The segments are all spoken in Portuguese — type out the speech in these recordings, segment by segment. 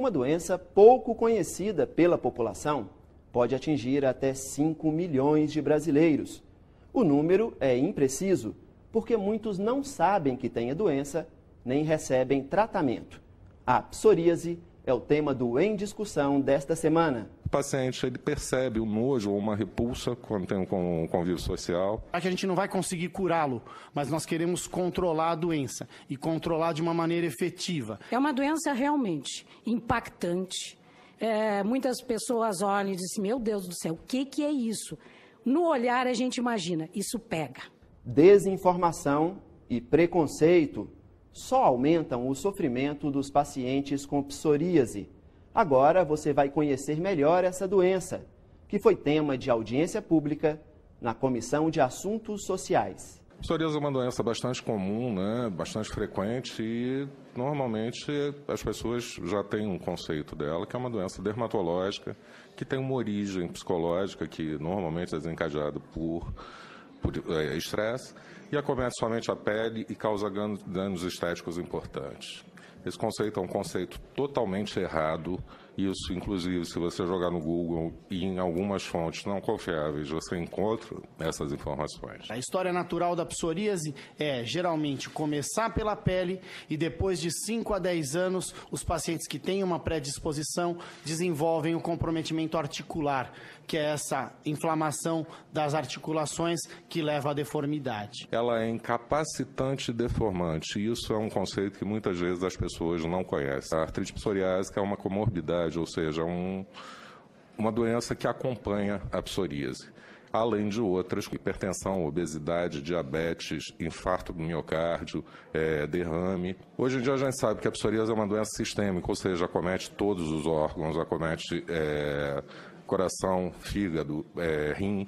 Uma doença pouco conhecida pela população pode atingir até 5 milhões de brasileiros. O número é impreciso, porque muitos não sabem que têm a doença, nem recebem tratamento. A psoríase é o tema do Em Discussão desta semana. O paciente ele percebe um nojo ou uma repulsa quando tem um convívio social. A gente não vai conseguir curá-lo, mas nós queremos controlar a doença e controlar de uma maneira efetiva. É uma doença realmente impactante. Muitas pessoas olham e dizem, meu Deus do céu, o que é isso? No olhar a gente imagina, isso pega. Desinformação e preconceito só aumentam o sofrimento dos pacientes com psoríase. Agora você vai conhecer melhor essa doença, que foi tema de audiência pública na Comissão de Assuntos Sociais. A psoríase é uma doença bastante comum, né? Bastante frequente e normalmente as pessoas já têm um conceito dela, que é uma doença dermatológica, que tem uma origem psicológica, que normalmente é desencadeada por estresse, e acomete somente a pele e causa danos estéticos importantes. Esse conceito é um conceito totalmente errado. Isso, inclusive, se você jogar no Google e em algumas fontes não confiáveis, você encontra essas informações. A história natural da psoríase é, geralmente, começar pela pele e depois de 5 a 10 anos, os pacientes que têm uma predisposição desenvolvem o comprometimento articular, que é essa inflamação das articulações que leva à deformidade. Ela é incapacitante e deformante. Isso é um conceito que muitas vezes as pessoas não conhecem. A artrite psoriásica é uma comorbidade, ou seja, uma doença que acompanha a psoríase, além de outras, hipertensão, obesidade, diabetes, infarto do miocárdio, derrame. Hoje em dia a gente sabe que a psoríase é uma doença sistêmica, ou seja, acomete todos os órgãos, acomete coração, fígado, rim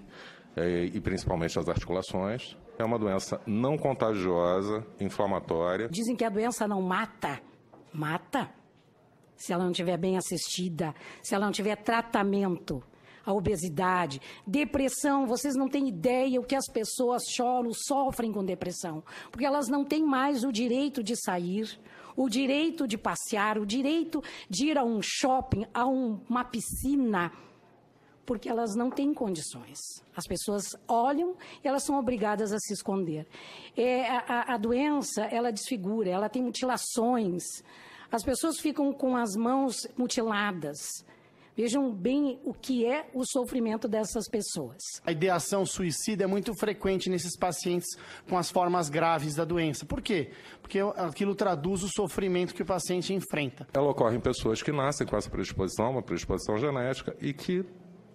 e principalmente as articulações. É uma doença não contagiosa, inflamatória. Dizem que a doença não mata. Mata. Se ela não estiver bem assistida, se ela não tiver tratamento. A obesidade, depressão, vocês não têm ideia o que as pessoas choram, sofrem com depressão. Porque elas não têm mais o direito de sair, o direito de passear, o direito de ir a um shopping, a uma piscina, porque elas não têm condições. As pessoas olham e elas são obrigadas a se esconder. A doença, ela desfigura, ela tem mutilações. As pessoas ficam com as mãos mutiladas. Vejam bem o que é o sofrimento dessas pessoas. A ideação suicida é muito frequente nesses pacientes com as formas graves da doença. Por quê? Porque aquilo traduz o sofrimento que o paciente enfrenta. Ela ocorre em pessoas que nascem com essa predisposição, uma predisposição genética, e que,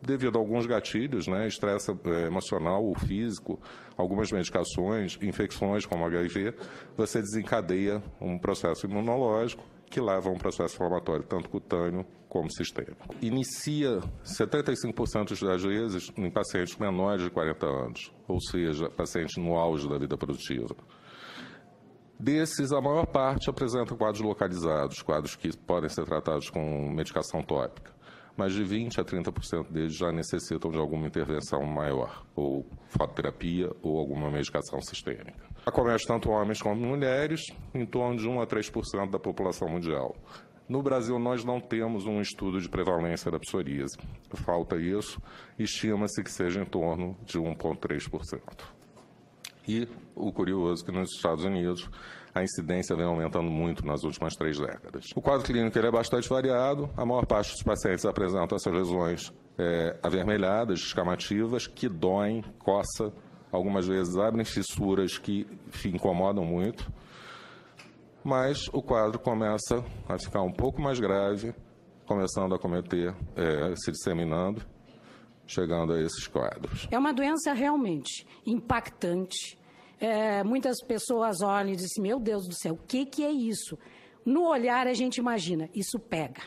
devido a alguns gatilhos, estresse emocional ou físico, algumas medicações, infecções como HIV, você desencadeia um processo imunológico que leva a um processo inflamatório, tanto cutâneo como sistêmico. Inicia 75% das vezes em pacientes menores de 40 anos, ou seja, pacientes no auge da vida produtiva. Desses, a maior parte apresenta quadros localizados, quadros que podem ser tratados com medicação tópica. Mas de 20% a 30% deles já necessitam de alguma intervenção maior, ou fototerapia ou alguma medicação sistêmica. Acomete tanto homens como mulheres, em torno de 1 a 3% da população mundial. No Brasil, nós não temos um estudo de prevalência da psoríase. Falta isso, estima-se que seja em torno de 1,3%. E o curioso é que nos Estados Unidos a incidência vem aumentando muito nas últimas 3 décadas. O quadro clínico ele é bastante variado. A maior parte dos pacientes apresentam essas lesões avermelhadas, escamativas, que doem, coça, algumas vezes abrem fissuras que incomodam muito. Mas o quadro começa a ficar um pouco mais grave, começando a acometer, se disseminando, chegando a esses quadros. É uma doença realmente impactante. Muitas pessoas olham e dizem, meu Deus do céu, o que é isso? No olhar a gente imagina, isso pega.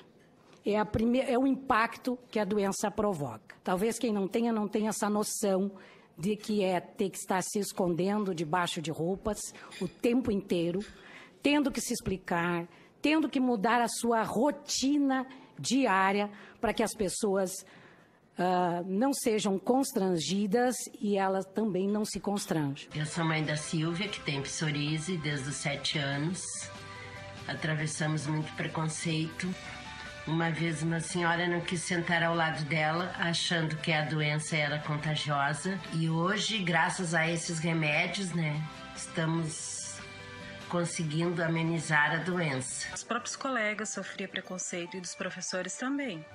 É o impacto que a doença provoca. Talvez quem não tenha essa noção de que ter que estar se escondendo debaixo de roupas o tempo inteiro, tendo que se explicar, tendo que mudar a sua rotina diária para que as pessoas não sejam constrangidas e elas também não se constrangem. Eu sou mãe da Silvia, que tem psoríase desde os 7 anos. Atravessamos muito preconceito Uma vez uma senhora não quis sentar ao lado dela, achando que a doença era contagiosa. E hoje, graças a esses remédios, estamos conseguindo amenizar a doença. Os próprios colegas sofriam preconceito e dos professores também.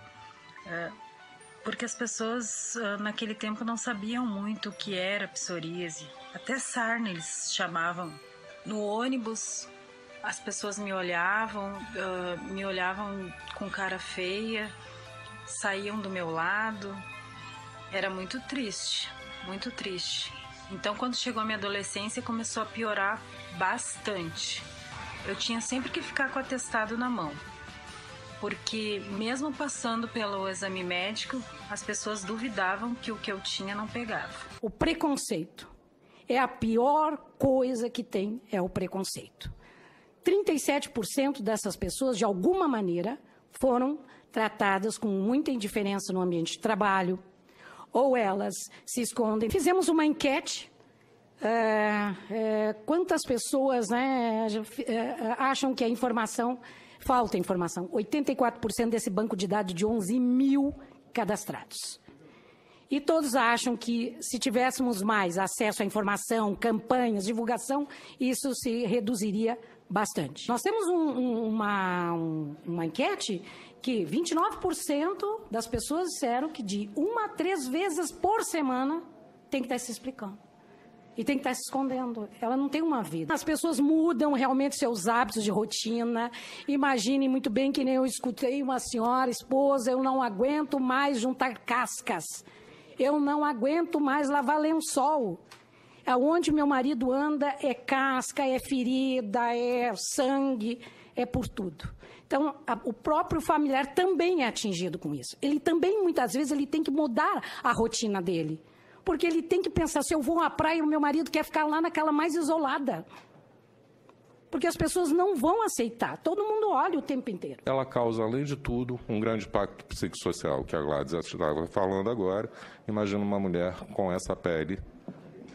Porque as pessoas naquele tempo não sabiam muito o que era psoríase. Até sarna eles chamavam. No ônibus, as pessoas me olhavam com cara feia, saíam do meu lado. Era muito triste, muito triste. Então, quando chegou a minha adolescência, começou a piorar bastante. Eu tinha sempre que ficar com o atestado na mão, porque mesmo passando pelo exame médico, as pessoas duvidavam que o que eu tinha não pegava. O preconceito é a pior coisa que tem, é o preconceito. 37% dessas pessoas, de alguma maneira, foram tratadas com muita indiferença no ambiente de trabalho, ou elas se escondem. Fizemos uma enquete, quantas pessoas acham que a informação, falta informação. 84% desse banco de dados de 11 mil cadastrados. E todos acham que, se tivéssemos mais acesso à informação, campanhas, divulgação, isso se reduziria bastante. Nós temos uma enquete que 29% das pessoas disseram que de 1 a 3 vezes por semana tem que estar se explicando. E tem que estar se escondendo. Ela não tem uma vida. As pessoas mudam realmente seus hábitos de rotina. Imaginem muito bem que nem eu escutei uma senhora, esposa, eu não aguento mais juntar cascas. Eu não aguento mais lavar lençol. Aonde meu marido anda é casca, é ferida, é sangue, é por tudo. Então, o próprio familiar também é atingido com isso. Ele também, muitas vezes, ele tem que mudar a rotina dele. Porque ele tem que pensar, se eu vou à praia, o meu marido quer ficar lá naquela mais isolada. Porque as pessoas não vão aceitar. Todo mundo olha o tempo inteiro. Ela causa, além de tudo, um grande impacto psicossocial, que a Gladys estava falando agora. Imagina uma mulher com essa pele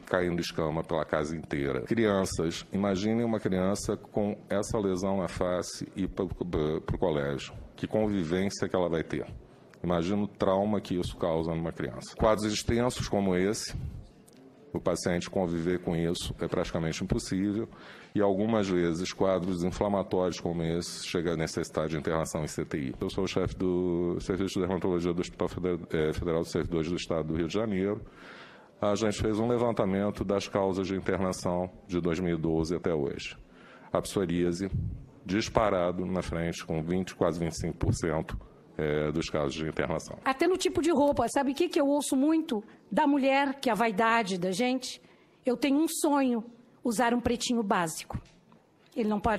caindo escama pela casa inteira. Crianças, imaginem uma criança com essa lesão na face e para o colégio. Que convivência que ela vai ter. Imagina o trauma que isso causa numa criança. Quadros extensos como esse, o paciente conviver com isso é praticamente impossível. E algumas vezes quadros inflamatórios como esse chegam a necessitar de internação em CTI. Eu sou o chefe do Serviço de Dermatologia do Hospital Federal dos Servidores do Estado do Rio de Janeiro. A gente fez um levantamento das causas de internação de 2012 até hoje. A psoríase, disparado na frente, com quase 25% dos casos de internação. Até no tipo de roupa. Sabe o que eu ouço muito da mulher, que é a vaidade da gente? Eu tenho um sonho, usar um pretinho básico.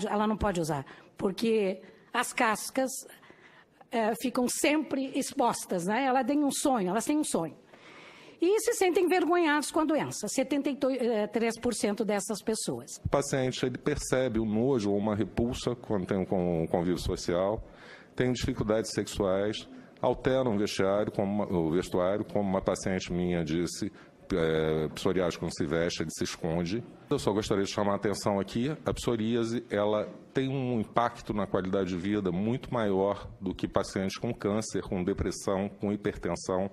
Ela não pode usar, porque as cascas ficam sempre expostas, né? Elas têm um sonho. E se sentem envergonhados com a doença, 73% dessas pessoas. O paciente ele percebe o nojo ou uma repulsa quando tem um convívio social, tem dificuldades sexuais, alteram o vestuário, como uma paciente minha disse, psoriásico quando se veste, ele se esconde. Eu só gostaria de chamar a atenção aqui, a psoríase ela tem um impacto na qualidade de vida muito maior do que pacientes com câncer, com depressão, com hipertensão.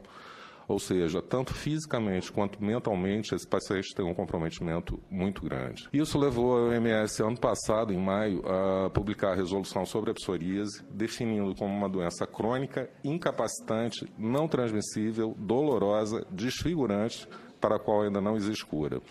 Ou seja, tanto fisicamente quanto mentalmente, esse paciente tem um comprometimento muito grande. Isso levou a OMS, ano passado, em maio, a publicar a resolução sobre a psoríase, definindo como uma doença crônica, incapacitante, não transmissível, dolorosa, desfigurante, para a qual ainda não existe cura.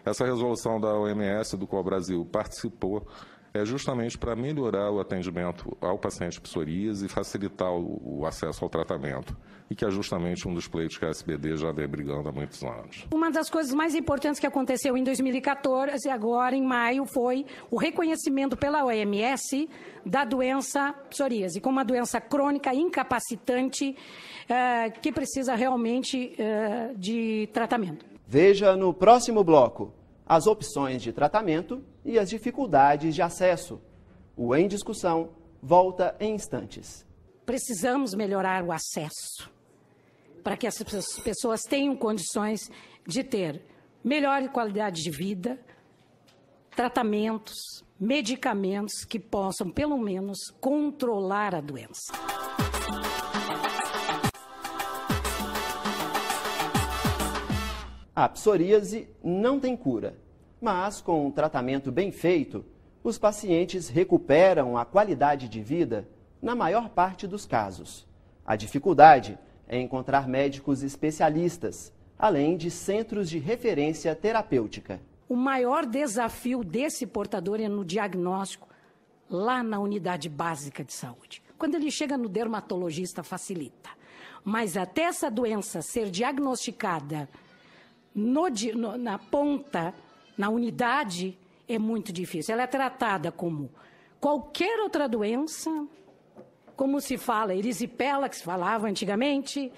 Essa resolução da OMS, do qual o Brasil participou, é justamente para melhorar o atendimento ao paciente psoríase e facilitar o acesso ao tratamento. E que é justamente um dos pleitos que a SBD já vem brigando há muitos anos. Uma das coisas mais importantes que aconteceu em 2014 e agora em maio foi o reconhecimento pela OMS da doença psoríase como uma doença crônica incapacitante que precisa realmente de tratamento. Veja no próximo bloco as opções de tratamento e as dificuldades de acesso. O Em Discussão volta em instantes. Precisamos melhorar o acesso para que as pessoas tenham condições de ter melhor qualidade de vida, tratamentos, medicamentos que possam, pelo menos, controlar a doença. A psoríase não tem cura, mas com um tratamento bem feito, os pacientes recuperam a qualidade de vida na maior parte dos casos. A dificuldade é encontrar médicos especialistas, além de centros de referência terapêutica. O maior desafio desse portador é no diagnóstico, lá na unidade básica de saúde. Quando ele chega no dermatologista, facilita. Mas até essa doença ser diagnosticada na ponta, na unidade, é muito difícil. Ela é tratada como qualquer outra doença, como se fala, erisipela, que se falava antigamente,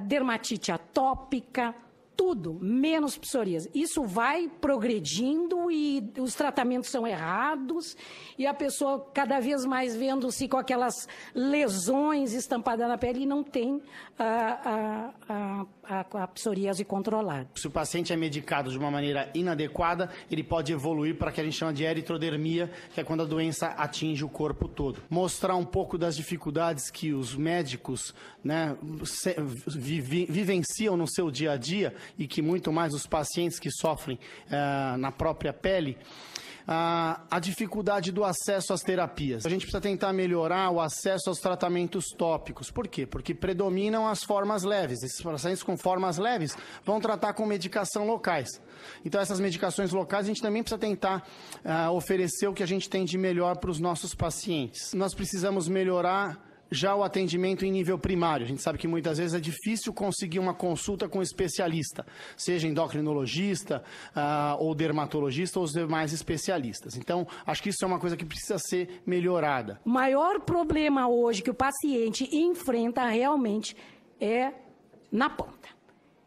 dermatite atópica, tudo, menos psoríase. Isso vai progredindo e os tratamentos são errados e a pessoa cada vez mais vendo-se com aquelas lesões estampadas na pele e não tem a psoríase controlada. Se o paciente é medicado de uma maneira inadequada, ele pode evoluir para o que a gente chama de eritrodermia, que é quando a doença atinge o corpo todo. Mostrar um pouco das dificuldades que os médicos, né, vivenciam no seu dia a dia e que muito mais os pacientes que sofrem na própria pele, a dificuldade do acesso às terapias. A gente precisa tentar melhorar o acesso aos tratamentos tópicos. Por quê? Porque predominam as formas leves. Esses pacientes com formas leves vão tratar com medicação locais. Então, essas medicações locais, a gente também precisa tentar oferecer o que a gente tem de melhor para os nossos pacientes. Nós precisamos melhorar já o atendimento em nível primário. A gente sabe que muitas vezes é difícil conseguir uma consulta com um especialista, seja endocrinologista ou dermatologista ou os demais especialistas. Então, acho que isso é uma coisa que precisa ser melhorada. O maior problema hoje que o paciente enfrenta realmente é na ponta.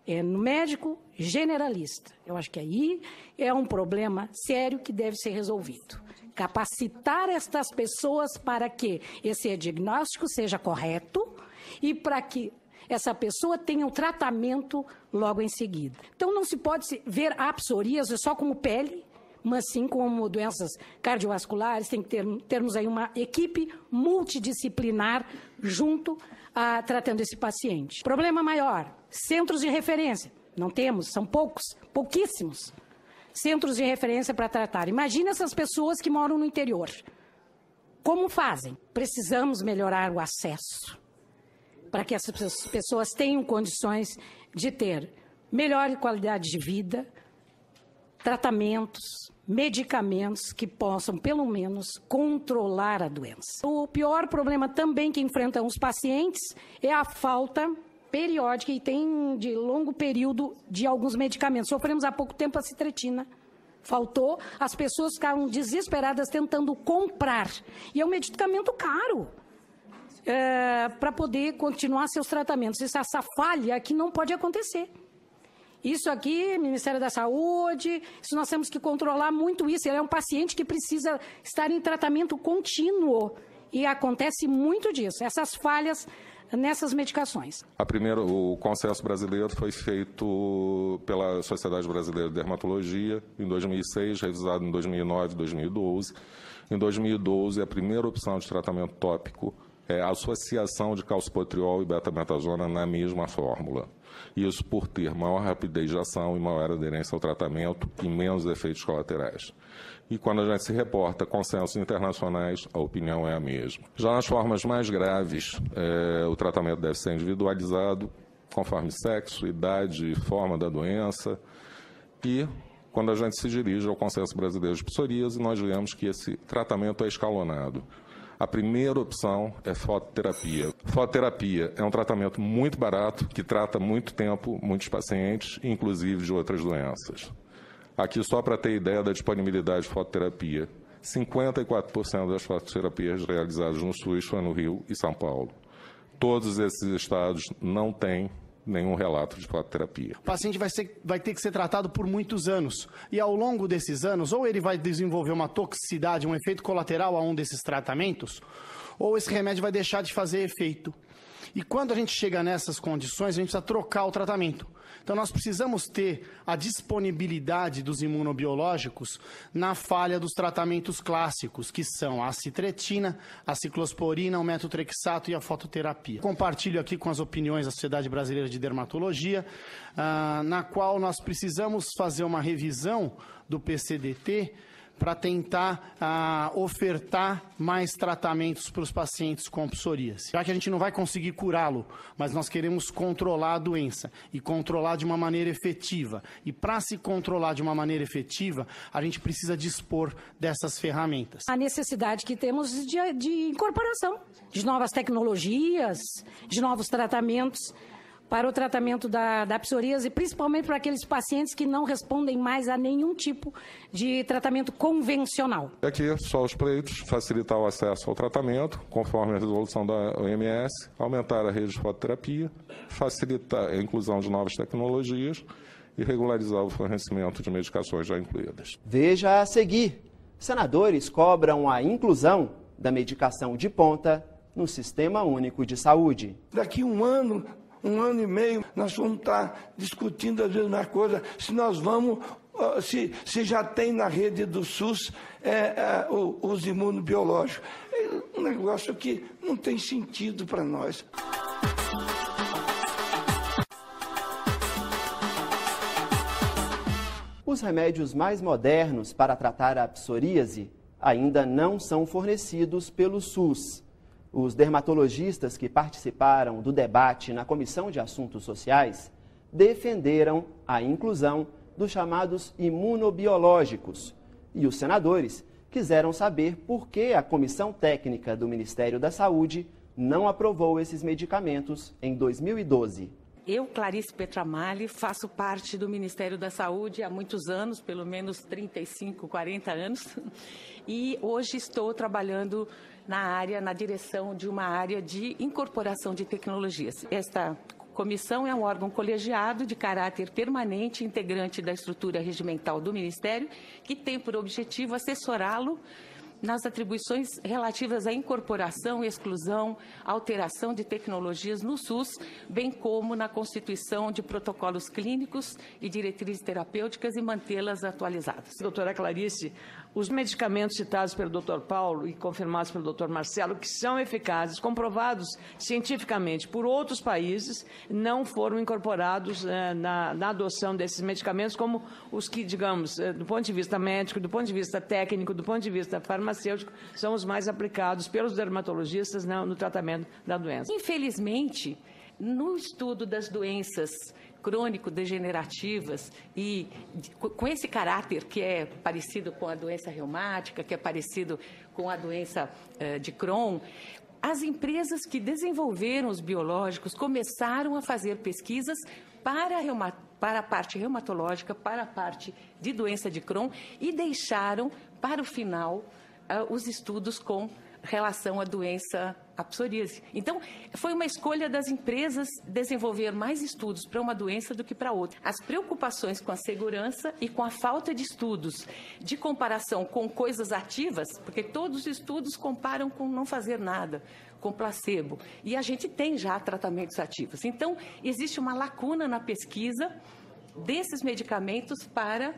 É no médico generalista. Eu acho que aí é um problema sério que deve ser resolvido. Capacitar estas pessoas para que esse diagnóstico seja correto e para que essa pessoa tenha um tratamento logo em seguida. Então, não se pode ver a psoríase só como pele, mas sim como doenças cardiovasculares. Tem que termos aí uma equipe multidisciplinar junto tratando esse paciente. Problema maior, centros de referência. Não temos, são pouquíssimos centros de referência para tratar. Imagina essas pessoas que moram no interior. Como fazem? Precisamos melhorar o acesso para que essas pessoas tenham condições de ter melhor qualidade de vida, tratamentos, medicamentos que possam, pelo menos, controlar a doença. O pior problema também que enfrentam os pacientes é a falta periódica e tem de longo período de alguns medicamentos. Sofremos há pouco tempo a citretina. Faltou, as pessoas ficaram desesperadas tentando comprar. E é um medicamento caro para poder continuar seus tratamentos. Essa falha aqui não pode acontecer. Isso aqui, Ministério da Saúde, isso nós temos que controlar muito isso. Ele é um paciente que precisa estar em tratamento contínuo. E acontece muito disso, essas falhas nessas medicações. O consenso brasileiro foi feito pela Sociedade Brasileira de Dermatologia em 2006, revisado em 2009 e 2012. Em 2012, a primeira opção de tratamento tópico é a associação de calcipotriol e betametasona na mesma fórmula. Isso por ter maior rapidez de ação e maior aderência ao tratamento e menos efeitos colaterais. E quando a gente se reporta a consensos internacionais, a opinião é a mesma. Já nas formas mais graves, o tratamento deve ser individualizado, conforme sexo, idade e forma da doença. E quando a gente se dirige ao Consenso Brasileiro de Psoríase, nós vemos que esse tratamento é escalonado. A primeira opção é fototerapia. Fototerapia é um tratamento muito barato, que trata muito tempo, muitos pacientes, inclusive de outras doenças. Aqui, só para ter ideia da disponibilidade de fototerapia, 54% das fototerapias realizadas no SUS foi no Rio e São Paulo. Todos esses estados não têm nenhum relato de fototerapia. O paciente vai ter que ser tratado por muitos anos. E ao longo desses anos, ou ele vai desenvolver uma toxicidade, um efeito colateral a um desses tratamentos, ou esse remédio vai deixar de fazer efeito. E quando a gente chega nessas condições, a gente precisa trocar o tratamento. Então, nós precisamos ter a disponibilidade dos imunobiológicos na falha dos tratamentos clássicos, que são a citretina, a ciclosporina, o metotrexato e a fototerapia. Compartilho aqui com as opiniões da Sociedade Brasileira de Dermatologia, na qual nós precisamos fazer uma revisão do PCDT para tentar ofertar mais tratamentos para os pacientes com psoríase. Já que a gente não vai conseguir curá-lo, mas nós queremos controlar a doença e controlar de uma maneira efetiva. E para se controlar de uma maneira efetiva, a gente precisa dispor dessas ferramentas. A necessidade que temos de incorporação de novas tecnologias, de novos tratamentos para o tratamento da psoríase, principalmente para aqueles pacientes que não respondem mais a nenhum tipo de tratamento convencional. Aqui, só os pleitos, facilitar o acesso ao tratamento, conforme a resolução da OMS, aumentar a rede de fototerapia, facilitar a inclusão de novas tecnologias e regularizar o fornecimento de medicações já incluídas. Veja a seguir. Senadores cobram a inclusão da medicação de ponta no Sistema Único de Saúde. Daqui um ano e meio, nós vamos estar discutindo às vezes uma coisa, se nós vamos, se já tem na rede do SUS os imunobiológicos. É um negócio que não tem sentido para nós. Os remédios mais modernos para tratar a psoríase ainda não são fornecidos pelo SUS. Os dermatologistas que participaram do debate na Comissão de Assuntos Sociais defenderam a inclusão dos chamados imunobiológicos. E os senadores quiseram saber por que a Comissão Técnica do Ministério da Saúde não aprovou esses medicamentos em 2012. Eu, Clarice Petramalli, faço parte do Ministério da Saúde há muitos anos, pelo menos 35, 40 anos, e hoje estou trabalhando na direção de uma área de incorporação de tecnologias. Esta comissão é um órgão colegiado de caráter permanente, integrante da estrutura regimental do Ministério, que tem por objetivo assessorá-lo nas atribuições relativas à incorporação, exclusão, alteração de tecnologias no SUS, bem como na constituição de protocolos clínicos e diretrizes terapêuticas e mantê-las atualizadas. Doutora Clarice, os medicamentos citados pelo Dr. Paulo e confirmados pelo Dr. Marcelo, que são eficazes, comprovados cientificamente por outros países, não foram incorporados na adoção desses medicamentos como os que, digamos, do ponto de vista médico, do ponto de vista técnico, do ponto de vista farmacêutico, são os mais aplicados pelos dermatologistas no tratamento da doença. Infelizmente, no estudo das doenças crônico-degenerativas e com esse caráter que é parecido com a doença reumática, que é parecido com a doença de Crohn, as empresas que desenvolveram os biológicos começaram a fazer pesquisas para a parte reumatológica, para a parte de doença de Crohn e deixaram para o final os estudos com relação à doença, à psoríase. Então, foi uma escolha das empresas desenvolver mais estudos para uma doença do que para outra. As preocupações com a segurança e com a falta de estudos de comparação com coisas ativas, porque todos os estudos comparam com não fazer nada, com placebo. E a gente tem já tratamentos ativos. Então, existe uma lacuna na pesquisa desses medicamentos para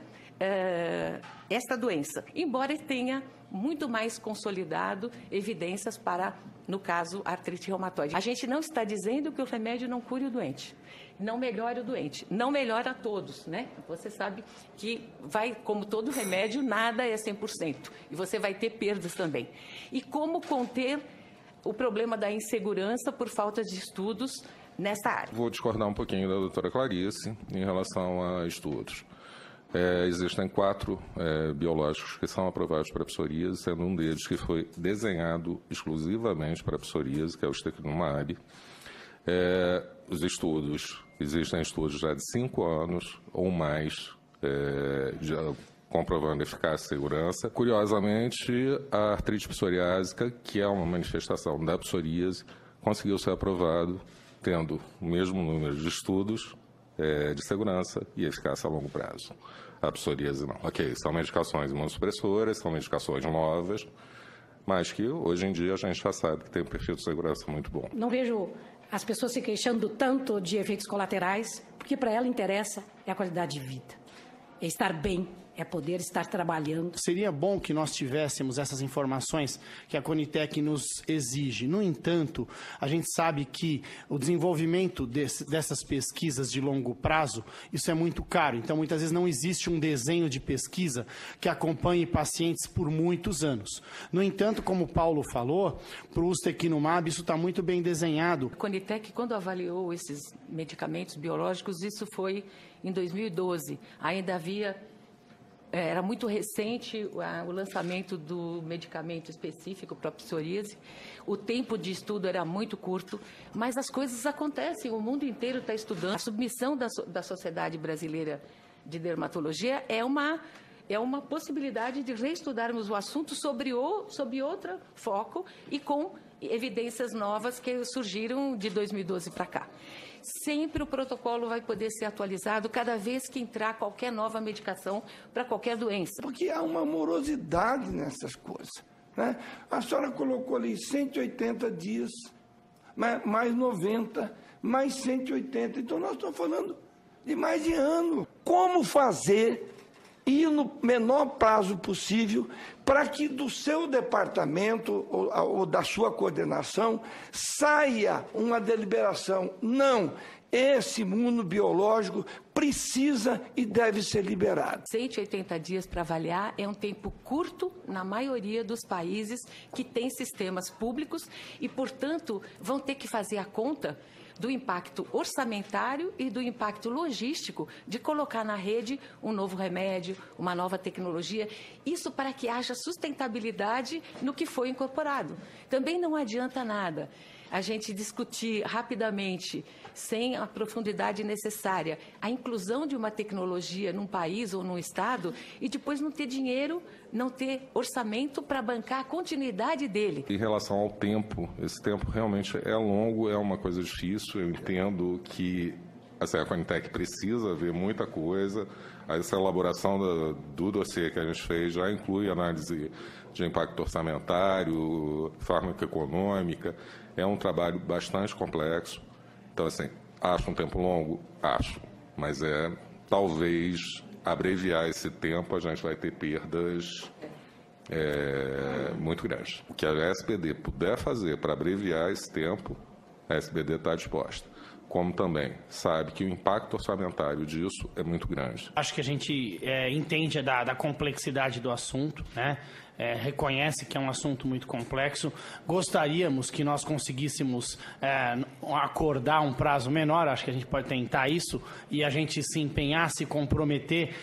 esta doença, embora tenha muito mais consolidado evidências para, no caso, artrite reumatoide. A gente não está dizendo que o remédio não cure o doente, não melhora o doente, não melhora a todos, né? Você sabe que vai, como todo remédio, nada é 100%, e você vai ter perdas também. E como conter o problema da insegurança por falta de estudos nessa área? Vou discordar um pouquinho da doutora Clarice em relação a estudos. Existem 4 biológicos que são aprovados para psoríase, sendo um deles que foi desenhado exclusivamente para psoríase, que é o Stequinumab. Os estudos, existem estudos já de 5 anos ou mais, já comprovando eficácia e segurança. Curiosamente, a artrite psoriásica, que é uma manifestação da psoríase, conseguiu ser aprovado tendo o mesmo número de estudos de segurança e eficácia a longo prazo. A psoríase não. Ok, são medicações imunossupressoras, são medicações novas, mas que hoje em dia a gente já sabe que tem um perfil de segurança muito bom. Não vejo as pessoas se queixando tanto de efeitos colaterais, porque para ela interessa é a qualidade de vida, é estar bem, é poder estar trabalhando. Seria bom que nós tivéssemos essas informações que a Conitec nos exige. No entanto, a gente sabe que o desenvolvimento dessas pesquisas de longo prazo, isso é muito caro. Então, muitas vezes não existe um desenho de pesquisa que acompanhe pacientes por muitos anos. No entanto, como o Paulo falou, para o ustekinumab, isso está muito bem desenhado. A Conitec, quando avaliou esses medicamentos biológicos, isso foi em 2012. Ainda era muito recente o lançamento do medicamento específico para a psoríase. O tempo de estudo era muito curto, mas as coisas acontecem, o mundo inteiro está estudando. A submissão da Sociedade Brasileira de Dermatologia é uma possibilidade de reestudarmos o assunto sob outro foco e com evidências novas que surgiram de 2012 para cá. Sempre o protocolo vai poder ser atualizado cada vez que entrar qualquer nova medicação para qualquer doença. Porque há uma morosidade nessas coisas, né? A senhora colocou ali 180 dias, mais 90, mais 180. Então, nós estamos falando de mais de ano. Como fazer ir no menor prazo possível para que do seu departamento ou da sua coordenação saia uma deliberação? Não, esse imunobiológico precisa e deve ser liberado. 180 dias para avaliar é um tempo curto na maioria dos países que têm sistemas públicos e, portanto, vão ter que fazer a conta do impacto orçamentário e do impacto logístico de colocar na rede um novo remédio, uma nova tecnologia, isso para que haja sustentabilidade no que foi incorporado. Também não adianta nada a gente discutir rapidamente, sem a profundidade necessária, a inclusão de uma tecnologia num país ou num estado e depois não ter dinheiro, não ter orçamento para bancar a continuidade dele. Em relação ao tempo, esse tempo realmente é longo, é uma coisa difícil. Eu entendo que a Conitec precisa ver muita coisa. Essa elaboração do dossiê que a gente fez já inclui análise de impacto orçamentário, farmacoeconômica. É um trabalho bastante complexo. Então, assim, acho um tempo longo? Acho. Mas talvez, abreviar esse tempo, a gente vai ter perdas muito grandes. O que a SBD puder fazer para abreviar esse tempo, a SBD está disposta. Como também sabe que o impacto orçamentário disso é muito grande. Acho que a gente entende da complexidade do assunto, né? Reconhece que é um assunto muito complexo. Gostaríamos que nós conseguíssemos acordar um prazo menor, acho que a gente pode tentar isso, e a gente se empenhar, se comprometer.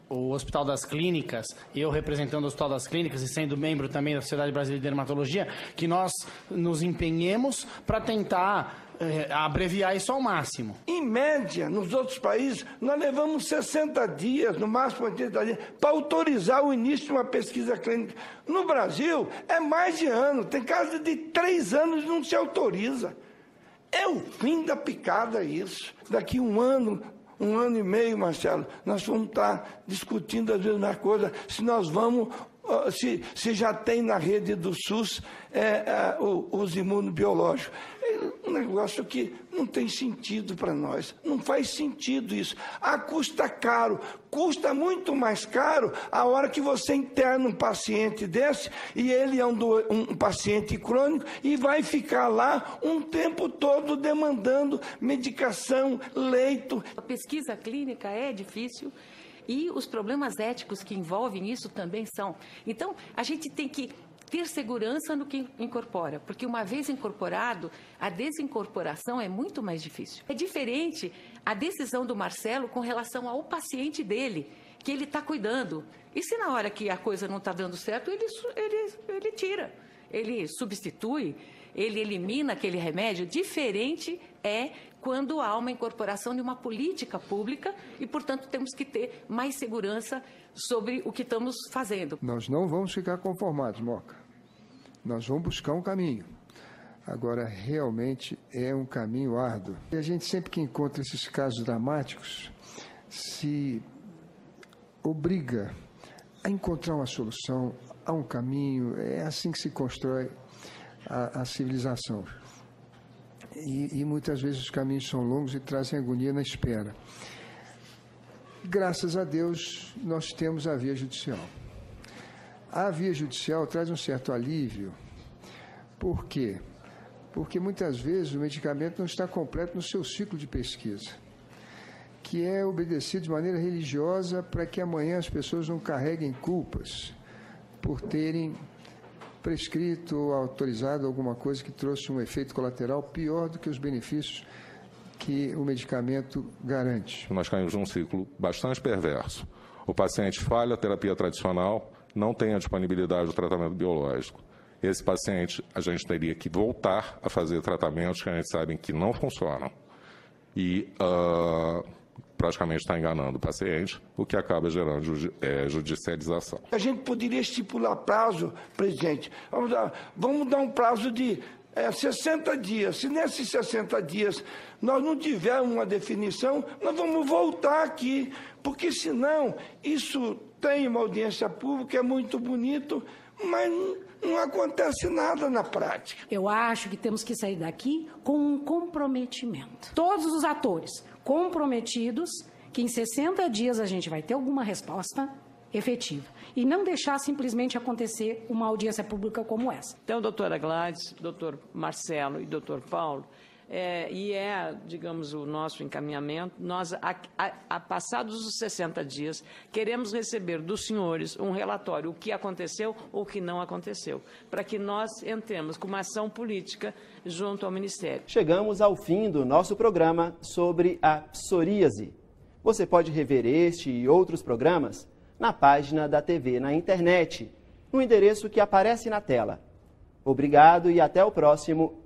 O Hospital das Clínicas, eu representando o Hospital das Clínicas e sendo membro também da Sociedade Brasileira de Dermatologia, que nós nos empenhemos para tentar abreviar isso ao máximo. Em média, nos outros países, nós levamos 60 dias, no máximo 80 dias, para autorizar o início de uma pesquisa clínica. No Brasil, é mais de ano. Tem casos de 3 anos e não se autoriza. É o fim da picada isso. Daqui um ano e meio, Marcelo, nós vamos estar discutindo às vezes uma coisa, se nós vamos, se já tem na rede do SUS os imunobiológicos. É um negócio que não tem sentido para nós, não faz sentido isso. Custa caro, custa muito mais caro a hora que você interna um paciente desse e ele é um paciente crônico e vai ficar lá um tempo todo demandando medicação, leito. A pesquisa clínica é difícil e os problemas éticos que envolvem isso também são. Então, a gente tem que ter segurança no que incorpora, porque uma vez incorporado, a desincorporação é muito mais difícil. É diferente a decisão do Marcelo com relação ao paciente dele, que ele está cuidando. E se na hora que a coisa não está dando certo, ele tira, ele substitui, ele elimina aquele remédio. Diferente é quando há uma incorporação de uma política pública e, portanto, temos que ter mais segurança sobre o que estamos fazendo. Nós não vamos ficar conformados, Moca. Nós vamos buscar um caminho. Agora, realmente, é um caminho árduo. E a gente, sempre que encontra esses casos dramáticos, se obriga a encontrar uma solução, a um caminho. É assim que se constrói a civilização. E muitas vezes os caminhos são longos e trazem agonia na espera. Graças a Deus, nós temos a via judicial. A via judicial traz um certo alívio. Por quê? Porque muitas vezes o medicamento não está completo no seu ciclo de pesquisa, que é obedecido de maneira religiosa para que amanhã as pessoas não carreguem culpas por terem prescrito ou autorizado alguma coisa que trouxe um efeito colateral pior do que os benefícios que o medicamento garante. Nós caímos num ciclo bastante perverso. O paciente falha a terapia tradicional, não tem a disponibilidade do tratamento biológico. Esse paciente, a gente teria que voltar a fazer tratamentos que a gente sabe que não funcionam. E praticamente está enganando o paciente, o que acaba gerando judicialização. A gente poderia estipular prazo, presidente. Vamos dar um prazo de 60 dias. Se nesses 60 dias nós não tivermos uma definição, nós vamos voltar aqui, porque senão isso tem uma audiência pública, é muito bonito, mas não acontece nada na prática. Eu acho que temos que sair daqui com um comprometimento. Todos os atores comprometidos que em 60 dias a gente vai ter alguma resposta efetiva. E não deixar simplesmente acontecer uma audiência pública como essa. Então, doutora Gladys, doutor Marcelo e doutor Paulo, digamos, o nosso encaminhamento, nós, passados os 60 dias, queremos receber dos senhores um relatório, o que aconteceu ou o que não aconteceu, para que nós entremos com uma ação política junto ao Ministério. Chegamos ao fim do nosso programa sobre a psoríase. Você pode rever este e outros programas na página da TV na internet, no endereço que aparece na tela. Obrigado e até o próximo